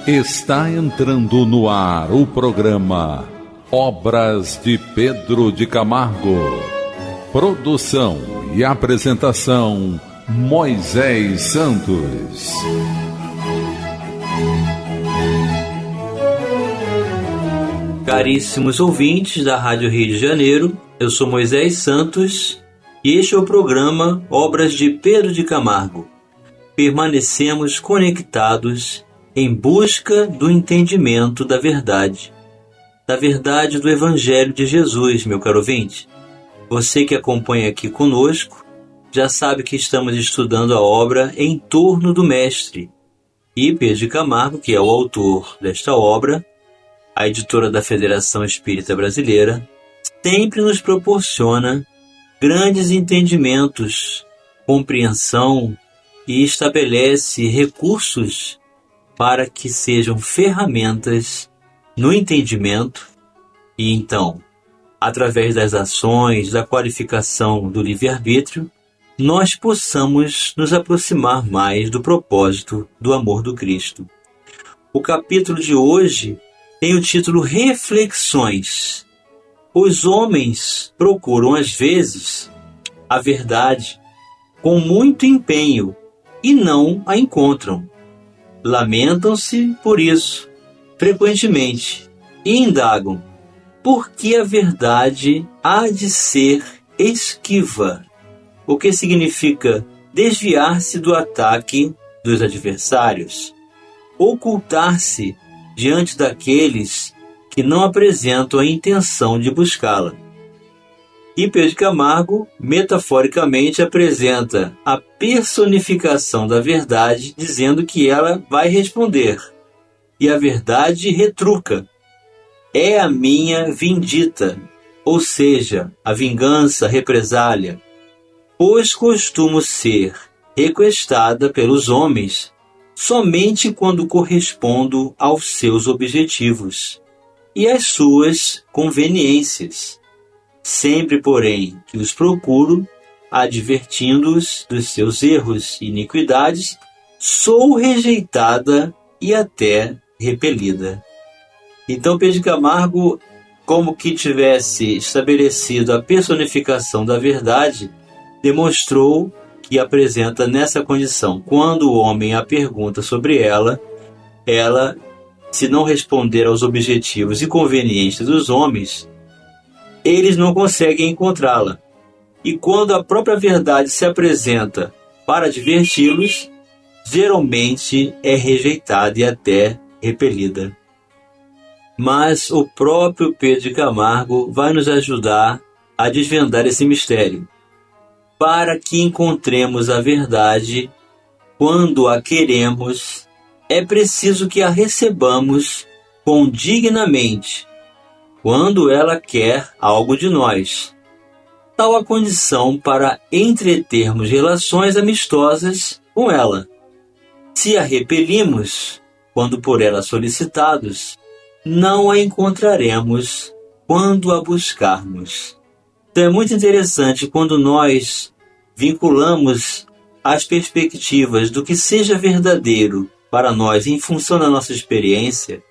Está entrando no ar o programa Obras de Pedro de Camargo. Produção e apresentação Moisés Santos. Caríssimos ouvintes da Rádio Rio de Janeiro, eu sou Moisés Santos e este é o programa Obras de Pedro de Camargo. Permanecemos conectados em busca do entendimento da verdade do Evangelho de Jesus, meu caro ouvinte. Você que acompanha aqui conosco já sabe que estamos estudando a obra Em Torno do Mestre. E Pedro de Camargo, que é o autor desta obra, a editora da Federação Espírita Brasileira, sempre nos proporciona grandes entendimentos, compreensão e estabelece recursos para que sejam ferramentas no entendimento e então, através das ações, da qualificação do livre-arbítrio, nós possamos nos aproximar mais do propósito do amor do Cristo. O capítulo de hoje tem o título Reflexões. Os homens procuram às vezes a verdade com muito empenho e não a encontram. Lamentam-se por isso, frequentemente, e indagam por que a verdade há de ser esquiva, o que significa desviar-se do ataque dos adversários, ocultar-se diante daqueles que não apresentam a intenção de buscá-la. E Pedro de Camargo, metaforicamente, apresenta a personificação da verdade, dizendo que ela vai responder. E a verdade retruca. É a minha vindita, ou seja, a vingança, a represália, pois costumo ser requestada pelos homens somente quando correspondo aos seus objetivos e às suas conveniências. Sempre, porém, que os procuro, advertindo-os dos seus erros e iniquidades, sou rejeitada e até repelida. Então, Pedro de Camargo, como que tivesse estabelecido a personificação da verdade, demonstrou que apresenta nessa condição. Quando o homem a pergunta sobre ela, se não responder aos objetivos e conveniências dos homens, eles não conseguem encontrá-la. E quando a própria verdade se apresenta para adverti-los, geralmente é rejeitada e até repelida. Mas o próprio Pedro de Camargo vai nos ajudar a desvendar esse mistério. Para que encontremos a verdade, quando a queremos, é preciso que a recebamos condignamente, quando ela quer algo de nós. Tal a condição para entretermos relações amistosas com ela. Se a repelimos, quando por ela solicitados, não a encontraremos quando a buscarmos. Então é muito interessante quando nós vinculamos as perspectivas do que seja verdadeiro para nós em função da nossa experiência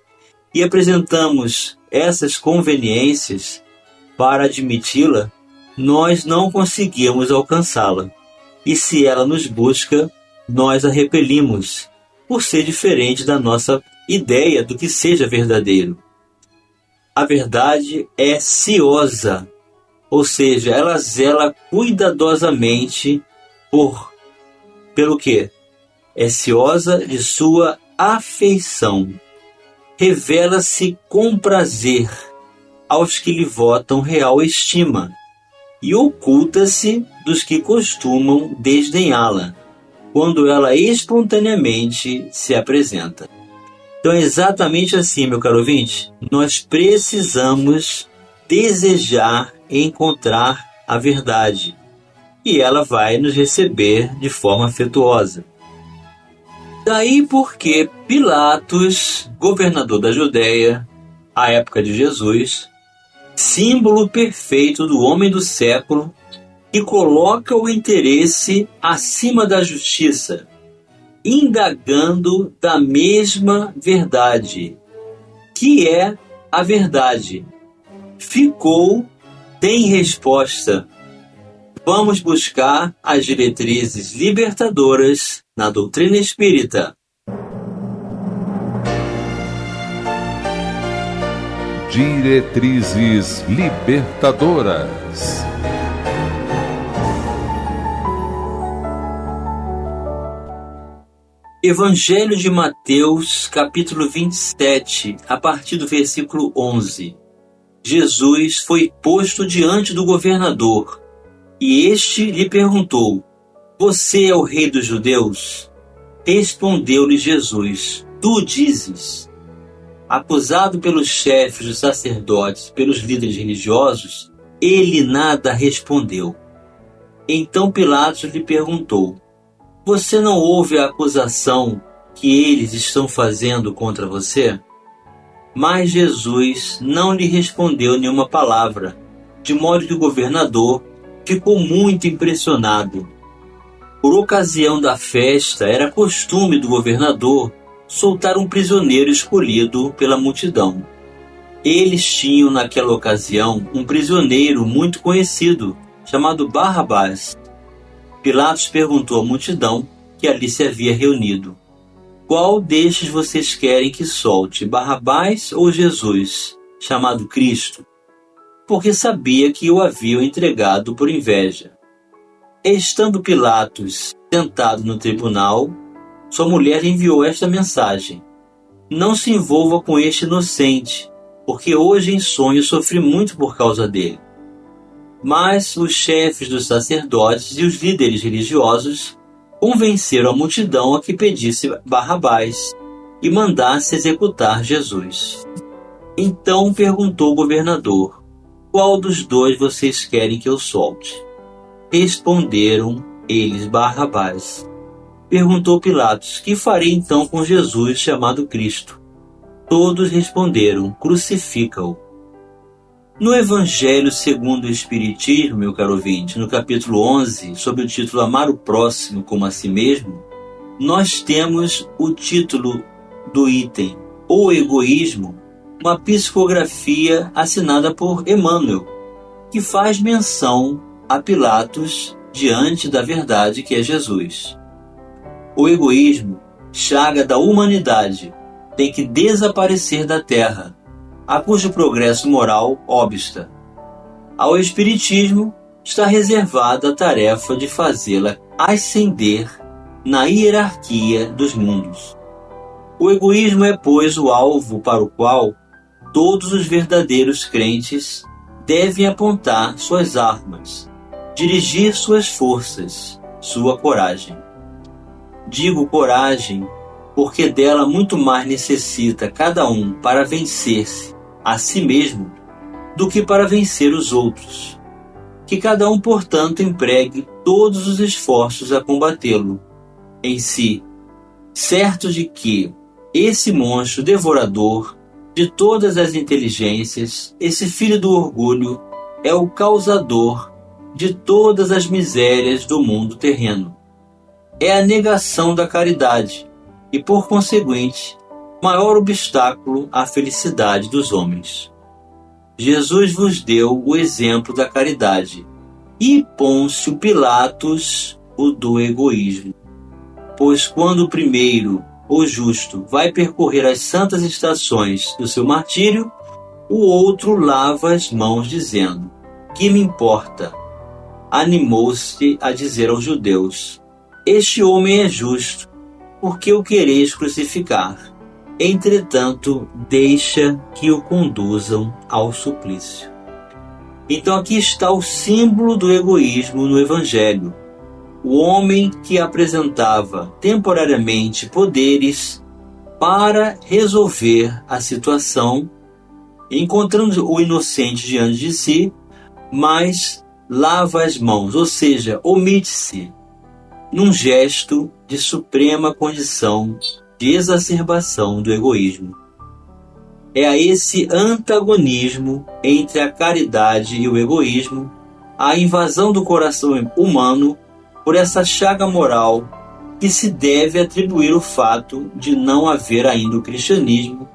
e apresentamos essas conveniências para admiti-la, nós não conseguimos alcançá-la. E se ela nos busca, nós a repelimos, por ser diferente da nossa ideia do que seja verdadeiro. A verdade é ciosa, ou seja, ela zela cuidadosamente pelo quê? É ciosa de sua afeição. Revela-se com prazer aos que lhe votam real estima e oculta-se dos que costumam desdenhá-la, quando ela espontaneamente se apresenta. Então é exatamente assim, meu caro ouvinte, nós precisamos desejar encontrar a verdade e ela vai nos receber de forma afetuosa. Daí porque Pilatos, governador da Judéia, à época de Jesus, símbolo perfeito do homem do século, que coloca o interesse acima da justiça, indagando da mesma verdade, que é a verdade. Ficou sem resposta. Vamos buscar as diretrizes libertadoras na doutrina espírita. Diretrizes libertadoras. Evangelho de Mateus, capítulo 27, a partir do versículo 11. Jesus foi posto diante do governador, e este lhe perguntou: Você é o rei dos judeus? Respondeu-lhe Jesus: Tu dizes. Acusado pelos chefes dos sacerdotes, pelos líderes religiosos, ele nada respondeu. Então Pilatos lhe perguntou: Você não ouve a acusação que eles estão fazendo contra você? Mas Jesus não lhe respondeu nenhuma palavra, de modo que o governador ficou muito impressionado. Por ocasião da festa, era costume do governador soltar um prisioneiro escolhido pela multidão. Eles tinham naquela ocasião um prisioneiro muito conhecido, chamado Barrabás. Pilatos perguntou à multidão que ali se havia reunido: Qual destes vocês querem que solte, Barrabás ou Jesus, chamado Cristo? Porque sabia que o haviam entregado por inveja. Estando Pilatos sentado no tribunal, sua mulher enviou esta mensagem: Não se envolva com este inocente, porque hoje em sonho sofri muito por causa dele. Mas os chefes dos sacerdotes e os líderes religiosos convenceram a multidão a que pedisse Barrabás e mandasse executar Jesus. Então perguntou o governador: Qual dos dois vocês querem que eu solte? Responderam eles: Barrabás. Perguntou Pilatos: Que farei então com Jesus, chamado Cristo? Todos responderam: Crucifica-o. No Evangelho segundo o Espiritismo, meu caro ouvinte, no capítulo 11, sob o título Amar o Próximo como a si mesmo, nós temos o título do item, O Egoísmo, uma psicografia assinada por Emmanuel, que faz menção a Pilatos diante da verdade que é Jesus. O egoísmo, chaga da humanidade, tem que desaparecer da terra, a cujo progresso moral obsta. Ao Espiritismo está reservada a tarefa de fazê-la ascender na hierarquia dos mundos. O egoísmo é, pois, o alvo para o qual todos os verdadeiros crentes devem apontar suas armas, dirigir suas forças, sua coragem. Digo coragem porque dela muito mais necessita cada um para vencer-se a si mesmo do que para vencer os outros. Que cada um, portanto, empregue todos os esforços a combatê-lo em si, certo de que esse monstro devorador de todas as inteligências, esse filho do orgulho, é o causador de todas as misérias do mundo terreno. É a negação da caridade e, por conseguinte, maior obstáculo à felicidade dos homens. Jesus vos deu o exemplo da caridade e Pôncio Pilatos o do egoísmo. Pois quando o primeiro, o justo, vai percorrer as santas estações do seu martírio, o outro lava as mãos dizendo: Que me importa? Animou-se a dizer aos judeus: Este homem é justo, porque o quereis crucificar. Entretanto, deixa que o conduzam ao suplício. Então aqui está o símbolo do egoísmo no Evangelho. O homem que apresentava temporariamente poderes para resolver a situação, encontrando o inocente diante de si, mas lava as mãos, ou seja, omite-se, num gesto de suprema condição de exacerbação do egoísmo. É a esse antagonismo entre a caridade e o egoísmo, a invasão do coração humano por essa chaga moral que se deve atribuir o fato de não haver ainda o cristianismo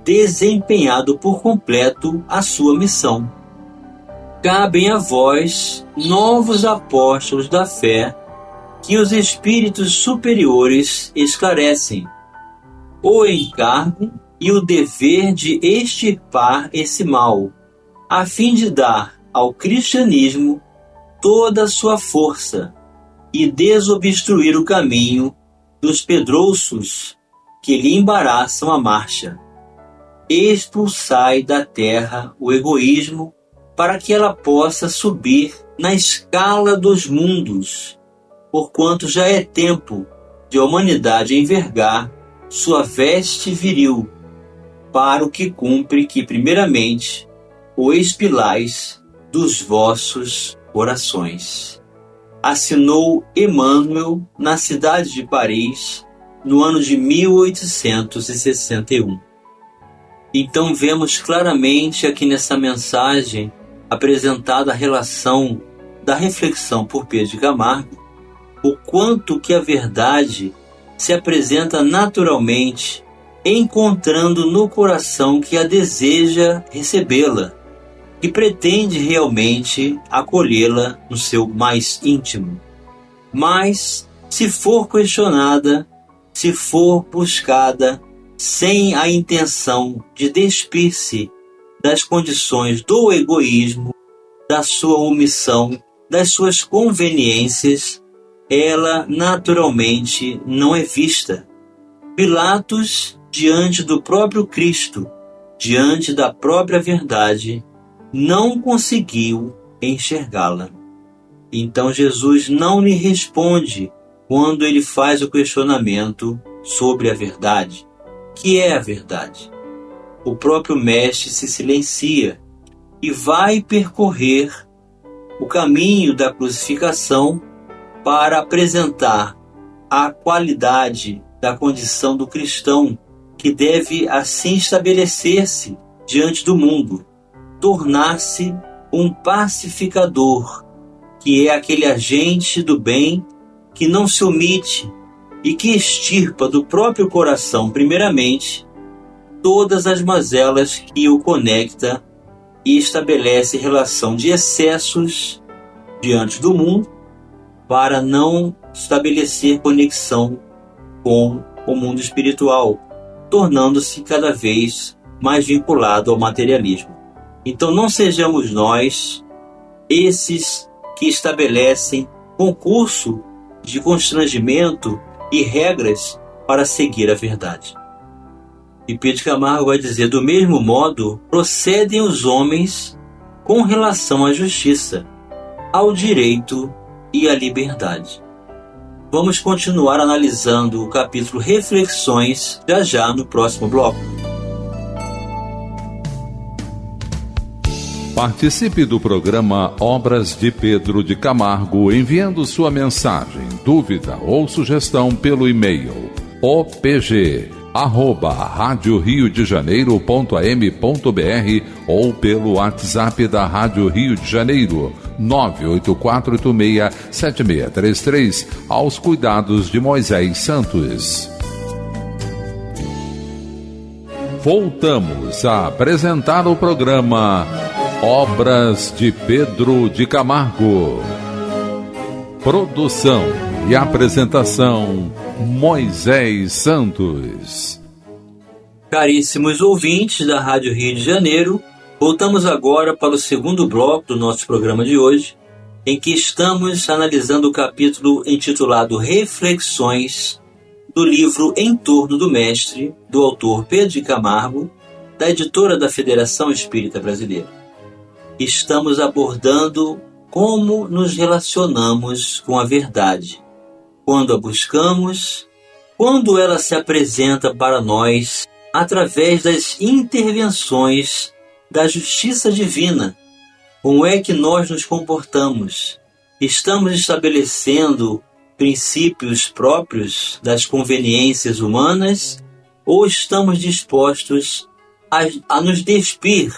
desempenhado por completo a sua missão. Cabem a vós, novos apóstolos da fé, que os espíritos superiores esclarecem, o encargo e o dever de extirpar esse mal, a fim de dar ao cristianismo toda a sua força e desobstruir o caminho dos pedrouços que lhe embaraçam a marcha. Expulsai da terra o egoísmo para que ela possa subir na escala dos mundos, porquanto já é tempo de a humanidade envergar sua veste viril, para o que cumpre que primeiramente o expilais dos vossos corações. Assinou Emmanuel na cidade de Paris, no ano de 1861. Então vemos claramente aqui nessa mensagem apresentada a relação da reflexão por Pedro de Camargo, o quanto que a verdade se apresenta naturalmente, encontrando no coração que a deseja recebê-la, que pretende realmente acolhê-la no seu mais íntimo. Mas, se for questionada, se for buscada, sem a intenção de despir-se das condições do egoísmo, da sua omissão, das suas conveniências, ela naturalmente não é vista. Pilatos, diante do próprio Cristo, diante da própria verdade, não conseguiu enxergá-la. Então Jesus não lhe responde quando ele faz o questionamento sobre a verdade. Que é a verdade? O próprio Mestre se silencia e vai percorrer o caminho da crucificação para apresentar a qualidade da condição do cristão, que deve assim estabelecer-se diante do mundo, tornar-se um pacificador, que é aquele agente do bem que não se omite e que extirpa do próprio coração, primeiramente, todas as mazelas que o conecta e estabelece relação de excessos diante do mundo, para não estabelecer conexão com o mundo espiritual, tornando-se cada vez mais vinculado ao materialismo. Então não sejamos nós esses que estabelecem concurso de constrangimento e regras para seguir a verdade. E Pedro Camargo vai dizer: do mesmo modo, procedem os homens com relação à justiça, ao direito e à liberdade. Vamos continuar analisando o capítulo Reflexões já no próximo bloco. Participe do programa Obras de Pedro de Camargo enviando sua mensagem, dúvida ou sugestão pelo e-mail opg@radioriodejaneiro.am.br ou pelo WhatsApp da Rádio Rio de Janeiro 984867633, aos cuidados de Moisés Santos. Voltamos a apresentar o programa Obras de Pedro de Camargo. Produção e apresentação Moisés Santos. Caríssimos ouvintes da Rádio Rio de Janeiro, voltamos agora para o segundo bloco do nosso programa de hoje, em que estamos analisando o capítulo intitulado Reflexões do livro Em Torno do Mestre, do autor Pedro de Camargo, da editora da Federação Espírita Brasileira. Estamos abordando como nos relacionamos com a verdade, quando a buscamos, quando ela se apresenta para nós através das intervenções da justiça divina. Como é que nós nos comportamos? Estamos estabelecendo princípios próprios das conveniências humanas ou estamos dispostos a nos despir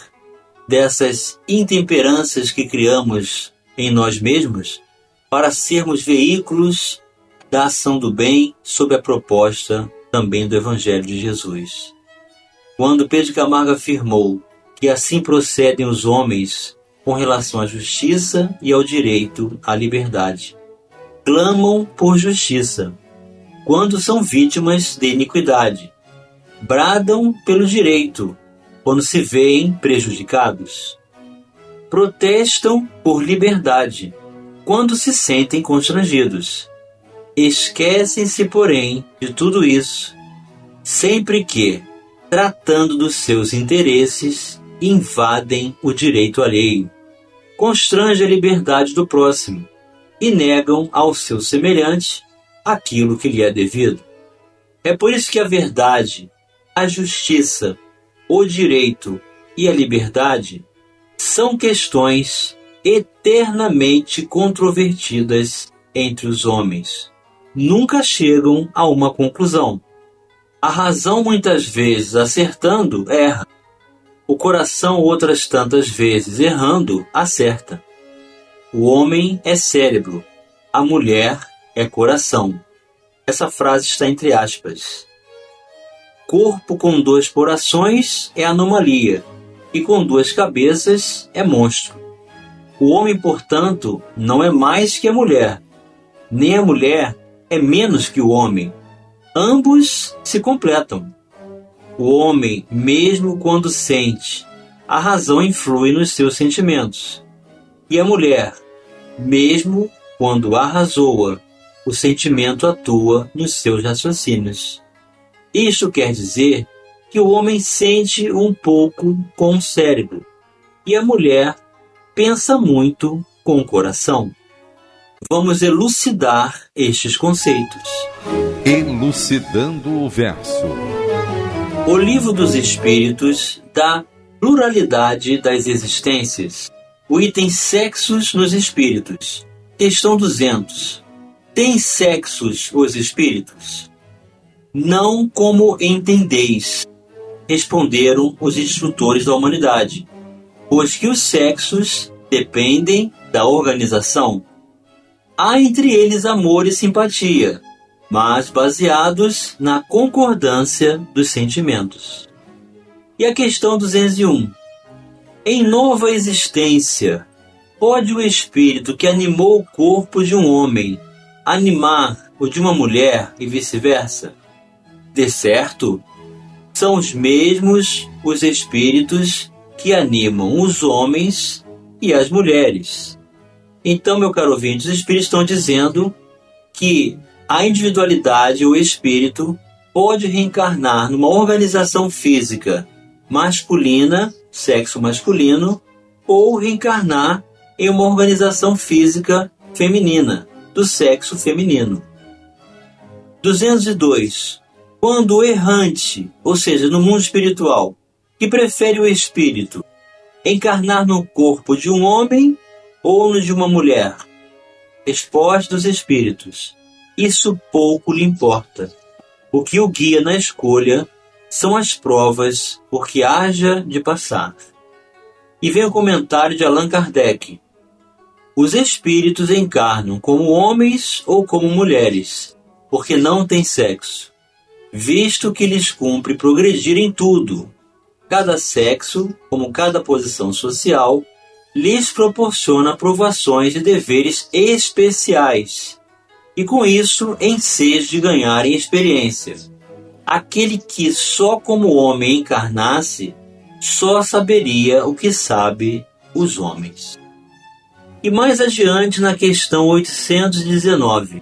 dessas intemperanças que criamos em nós mesmos para sermos veículos da ação do bem sob a proposta também do Evangelho de Jesus. Quando Pedro de Camargo afirmou que assim procedem os homens com relação à justiça e ao direito à liberdade, clamam por justiça quando são vítimas de iniquidade, bradam pelo direito quando se veem prejudicados, protestam por liberdade quando se sentem constrangidos. Esquecem-se, porém, de tudo isso, sempre que, tratando dos seus interesses, invadem o direito alheio, constrangem a liberdade do próximo e negam ao seu semelhante aquilo que lhe é devido. É por isso que a verdade, a justiça, o direito e a liberdade são questões eternamente controvertidas entre os homens. Nunca chegam a uma conclusão. A razão, muitas vezes acertando, erra. O coração, outras tantas vezes errando, acerta. O homem é cérebro, a mulher é coração. Essa frase está entre aspas. Corpo com 2 corações é anomalia, e com 2 cabeças é monstro. O homem, portanto, não é mais que a mulher, nem a mulher é menos que o homem. Ambos se completam. O homem, mesmo quando sente, a razão influi nos seus sentimentos. E a mulher, mesmo quando arrazoa, o sentimento atua nos seus raciocínios. Isto quer dizer que o homem sente um pouco com o cérebro e a mulher pensa muito com o coração. Vamos elucidar estes conceitos. Elucidando o verso. O Livro dos Espíritos dá pluralidade das existências. O item sexos nos espíritos. Questão 200. Tem sexos os espíritos? Não como entendeis, responderam os instrutores da humanidade, pois que os sexos dependem da organização. Há entre eles amor e simpatia, mas baseados na concordância dos sentimentos. E a questão 201. Em nova existência, pode o espírito que animou o corpo de um homem animar o de uma mulher e vice-versa? De certo, são os mesmos os espíritos que animam os homens e as mulheres. Então, meu caro ouvinte, os espíritos estão dizendo que a individualidade, o espírito, pode reencarnar numa organização física masculina, sexo masculino, ou reencarnar em uma organização física feminina, do sexo feminino. 202. Quando o errante, ou seja, no mundo espiritual, que prefere o espírito, encarnar no corpo de um homem ou no de uma mulher? Resposta dos espíritos. Isso pouco lhe importa. O que o guia na escolha são as provas por que haja de passar. E vem o comentário de Allan Kardec. Os espíritos encarnam como homens ou como mulheres, porque não têm sexo, visto que lhes cumpre progredir em tudo. Cada sexo, como cada posição social, lhes proporciona provações e deveres especiais, e com isso ensejo de ganharem experiência. Aquele que só como homem encarnasse, só saberia o que sabe os homens. E mais adiante na questão 819,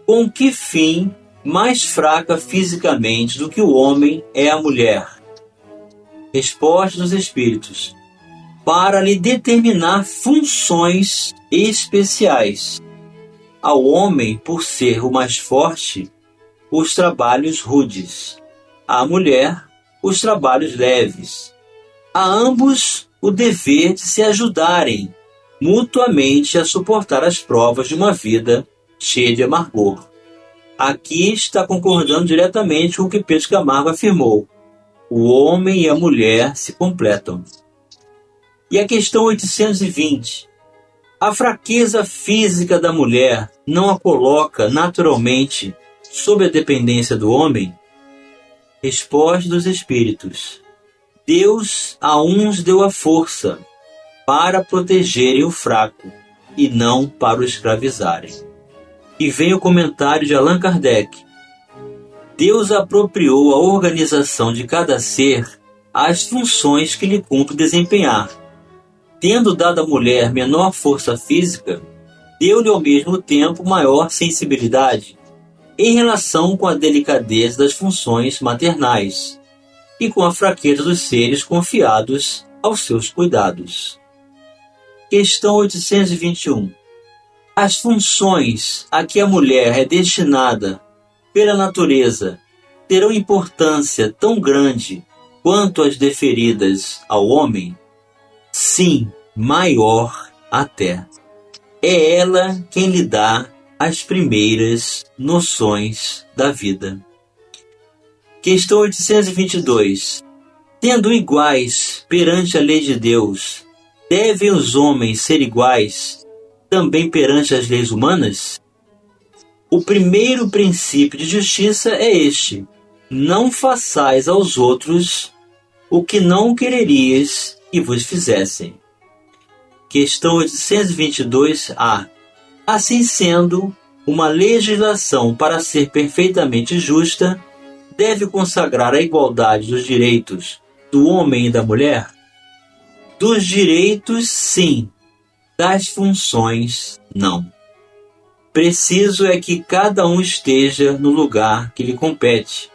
com que fim mais fraca fisicamente do que o homem é a mulher? Resposta dos espíritos. Para lhe determinar funções especiais. Ao homem, por ser o mais forte, os trabalhos rudes. À mulher, os trabalhos leves. A ambos o dever de se ajudarem mutuamente a suportar as provas de uma vida cheia de amargor. Aqui está concordando diretamente com o que Pedro Camargo afirmou. O homem e a mulher se completam. E a questão 820. A fraqueza física da mulher não a coloca naturalmente sob a dependência do homem? Resposta dos Espíritos: Deus a uns deu a força para protegerem o fraco e não para o escravizarem. E vem o comentário de Allan Kardec: Deus apropriou a organização de cada ser às funções que lhe cumpre desempenhar. Tendo dado à mulher menor força física, deu-lhe ao mesmo tempo maior sensibilidade em relação com a delicadeza das funções maternais e com a fraqueza dos seres confiados aos seus cuidados. Questão 821. As funções a que a mulher é destinada pela natureza terão importância tão grande quanto as deferidas ao homem? Sim, maior até. É ela quem lhe dá as primeiras noções da vida. Questão 822. Tendo iguais perante a lei de Deus, devem os homens ser iguais também perante as leis humanas? O primeiro princípio de justiça é este: não façais aos outros o que não quererias que vos fizessem. Questão 822-A. Assim sendo, uma legislação, para ser perfeitamente justa, deve consagrar a igualdade dos direitos do homem e da mulher? Dos direitos, sim. Das funções, não. Preciso é que cada um esteja no lugar que lhe compete.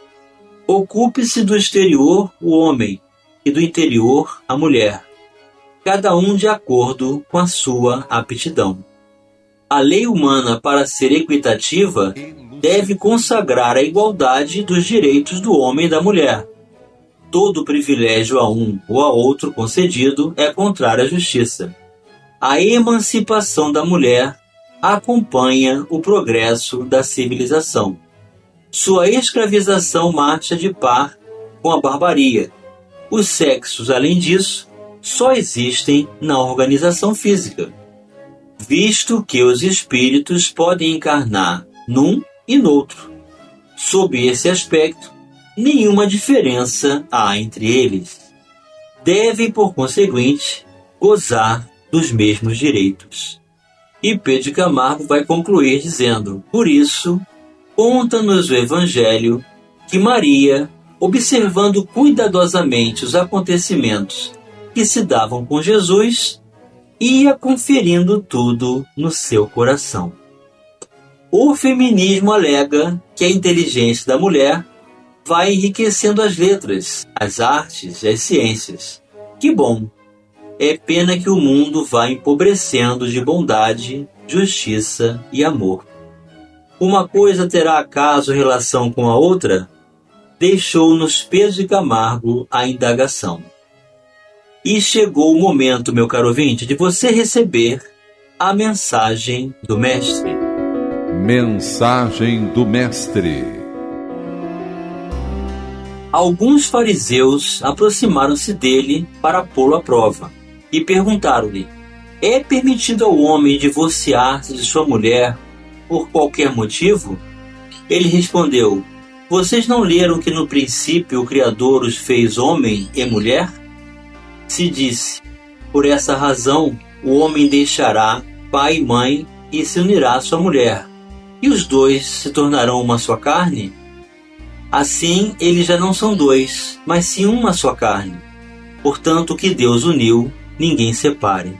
Ocupe-se do exterior o homem e do interior a mulher, cada um de acordo com a sua aptidão. A lei humana, para ser equitativa, deve consagrar a igualdade dos direitos do homem e da mulher. Todo privilégio a um ou a outro concedido é contrário à justiça. A emancipação da mulher acompanha o progresso da civilização. Sua escravização marcha de par com a barbaria. Os sexos, além disso, só existem na organização física, visto que os espíritos podem encarnar num e noutro. Sob esse aspecto, nenhuma diferença há entre eles. Devem, por conseguinte, gozar dos mesmos direitos. E Pedro de Camargo vai concluir dizendo: por isso, conta-nos o Evangelho que Maria, observando cuidadosamente os acontecimentos que se davam com Jesus, ia conferindo tudo no seu coração. O feminismo alega que a inteligência da mulher vai enriquecendo as letras, as artes e as ciências. Que bom! É pena que o mundo vá empobrecendo de bondade, justiça e amor. Uma coisa terá acaso relação com a outra? Deixou-nos Pedro de Camargo a indagação. E chegou o momento, meu caro ouvinte, de você receber a mensagem do Mestre. Mensagem do Mestre. Alguns fariseus aproximaram-se dele para pô-lo à prova e perguntaram-lhe: é permitido ao homem divorciar-se de sua mulher por qualquer motivo? Ele respondeu: vocês não leram que no princípio o Criador os fez homem e mulher? Se disse: por essa razão o homem deixará pai e mãe e se unirá à sua mulher, e os dois se tornarão uma só carne? Assim eles já não são dois, mas sim uma só carne. Portanto, o que Deus uniu, ninguém separe.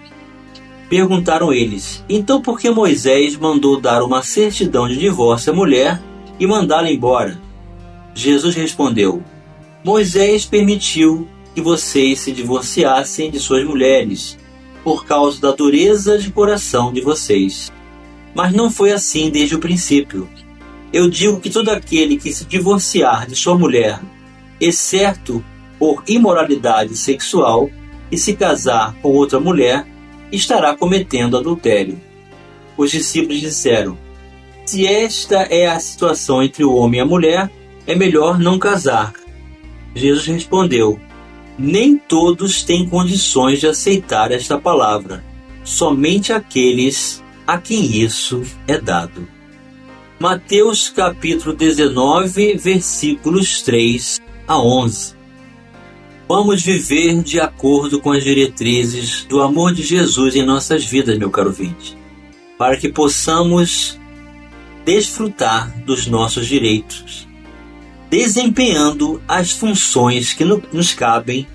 Perguntaram eles: então por que Moisés mandou dar uma certidão de divórcio à mulher e mandá-la embora? Jesus respondeu: Moisés permitiu que vocês se divorciassem de suas mulheres, por causa da dureza de coração de vocês. Mas não foi assim desde o princípio. Eu digo que todo aquele que se divorciar de sua mulher, exceto por imoralidade sexual, e se casar com outra mulher, estará cometendo adultério. Os discípulos disseram: se esta é a situação entre o homem e a mulher, é melhor não casar. Jesus respondeu: nem todos têm condições de aceitar esta palavra, somente aqueles a quem isso é dado. Mateus capítulo 19, versículos 3 a 11. Vamos viver de acordo com as diretrizes do amor de Jesus em nossas vidas, meu caro ouvinte, para que possamos desfrutar dos nossos direitos, desempenhando as funções que nos cabem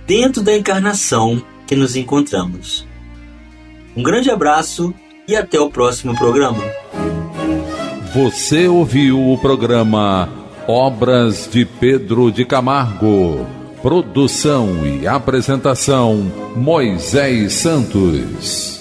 dentro da encarnação que nos encontramos. Um grande abraço e até o próximo programa. Você ouviu o programa Obras de Pedro de Camargo. Produção e apresentação Moisés Santos.